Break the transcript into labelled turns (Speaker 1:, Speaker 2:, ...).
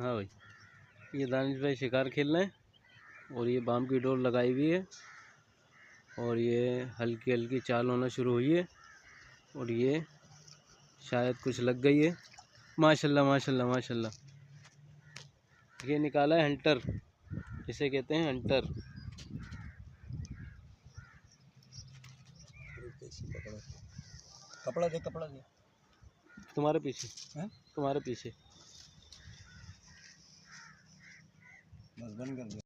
Speaker 1: हाँ भाई, ये दानिश भाई शिकार खेल रहे हैं और ये बाम की डोर लगाई हुई है और ये हल्की हल्की चाल होना शुरू हुई है और ये शायद कुछ लग गई है। माशाल्लाह माशाल्लाह माशाल्लाह। ये निकाला है हंटर, इसे कहते हैं हंटर।
Speaker 2: कपड़ा दे, कपड़ा दे।
Speaker 1: तुम्हारे पीछे
Speaker 2: है?
Speaker 1: तुम्हारे पीछे
Speaker 2: बस बंद कर दे।